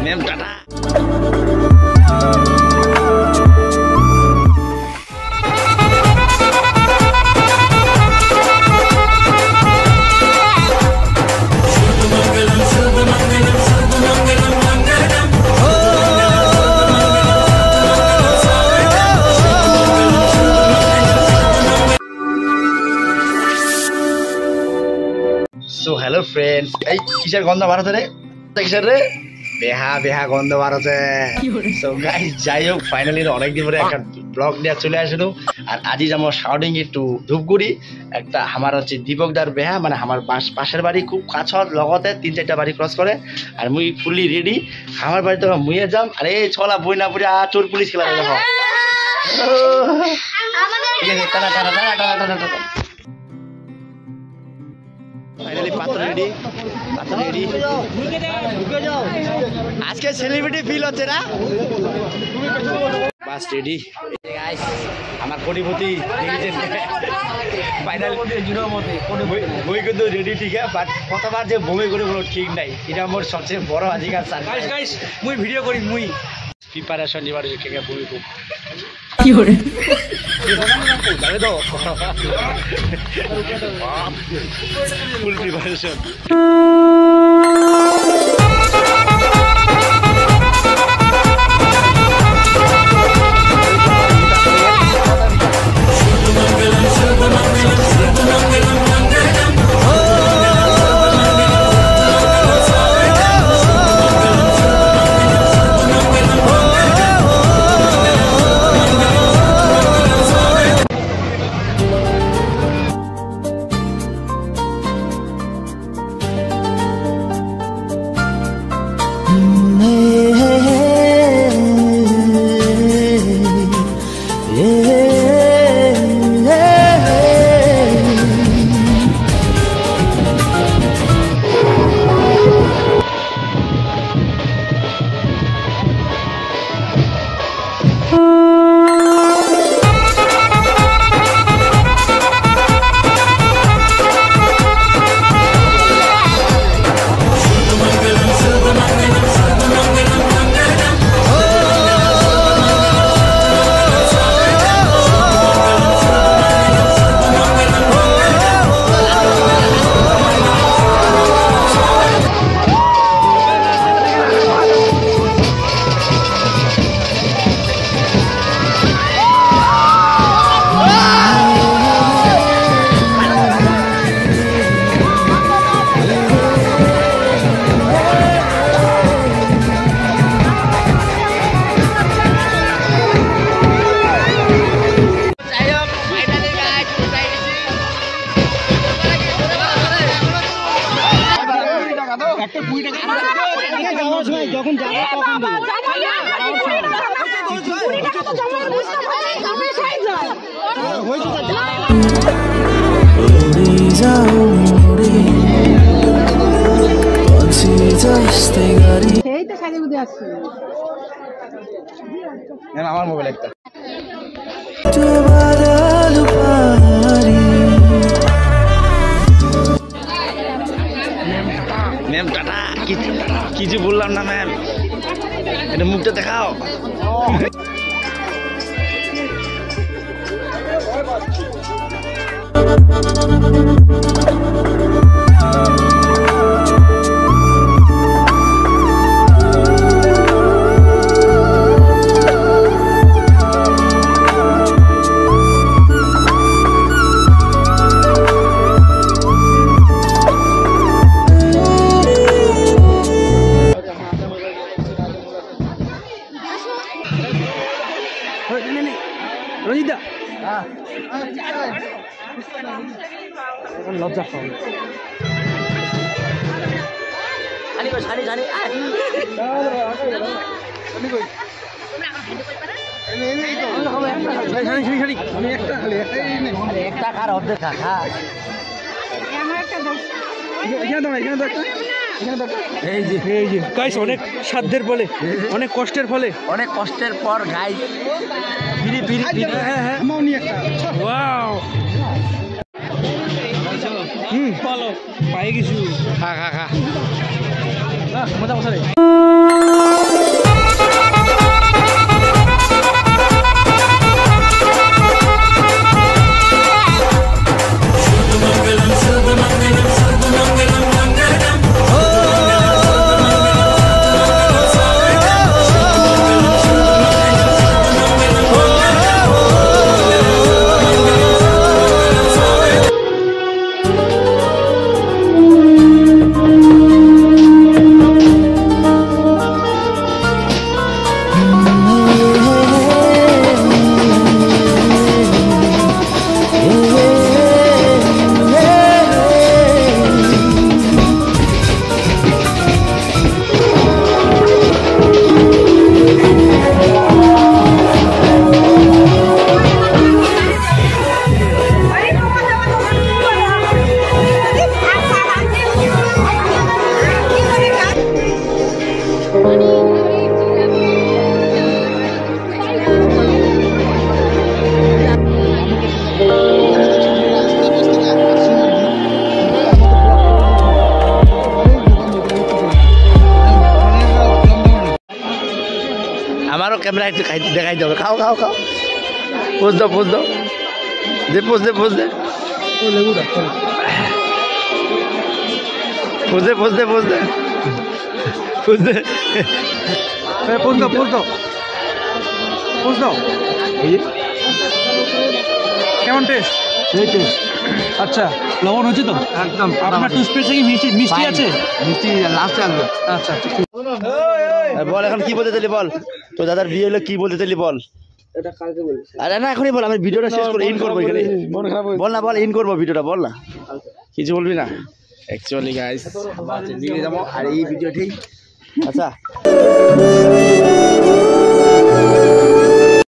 Ma'am Tata. So hello friends, এই কিসের গন্ধ বার হচ্ছে রে? কিসের রে? বেহা বেহা গন্ধ বার হচ্ছে। So guys, যাই হোক ফাইনালি অনেকদিন পরে একটা ব্লগ নিয়ে চলে আসলো। আর আজই যাবো শাউটিং একটু ধূপগুড়ি একটা আমার হচ্ছে দীপকদার বেহা, মানে আমার পাশের বাড়ি খুব কাছত লগতে 3-4টা বাড়ি ক্রস করে। আর মুই ফুললি রেডি আমার বাড়ি তো মুইয়ে যাম। আরে ছলা বই না পড়ে চোর পুলিশ খেলা দেখো। ঠিক আছে, tata tata tata tata tata. Finally পাত্র রেডি, পাত্র রেডি। আজকে সেলিব্রিটি ফিল হচ্ছে না? বাস রেডি গাইস, আমার কোটিপতি ফাইনাল বই কিন্তু রেডি, ঠিক আছে। বাট কতবার যে বমি করে কোনো ঠিক নাই, এটা আমার সবচেয়ে বড় আজিকাল সারপ্রাইজ। গাইস মুই ভিডিও করি, মুই প্রিপারেশন নিবার থেকে বমি খুব কি করে জানে তো ফুল প্রিপারেশন। আমার মোবাইল একটা ম্যাম টাটা। কিছু বললাম না ম্যাম, এটা মুখটা দেখাও। রঞ্জিতা লজ্জা পাও একটা খার অর্ধেক খা অনেক সাধ্যের ফলে, অনেক কষ্টের ফলে, অনেক কষ্টের পর গাইস বিড়ি বিড়ি। হ্যাঁ হ্যাঁ, ওয়াও ভালো পাই কিছু খা খা খা মজা বসে রে আমারও ক্যামেরা একটু দেখাই যাবে খাও খাও খাও পোজ দাও পোজ দাও দে পোজ দে পোজ দে পোজ দে পোজ দে পোজ দে পোজ দে পোজ দাও পোজ দাও পোজ দাও কেমন টেস্ট এই টেস্ট আচ্ছা লবণ হচ্ছে তো একদম আপনার টুথপেস্টে কি মিষ্টি মিষ্টি আছে মিষ্টি লাস্টে আসবে আচ্ছা ঠিক বল এখন কি বলতে চাইলি বল তো দাদার বিয়ে হলো কি বলতে চাইলি বল এটা কালকে বলছি আরে না এখনই বল আমি ভিডিওটা শেষ করে ইন করবো এখানে বল না বল ইন করবো ভিডিওটা বল না কিছু বলবি না অ্যাকচুয়ালি গাইস নিয়ে যাবো আর এই ভিডিওটি আচ্ছা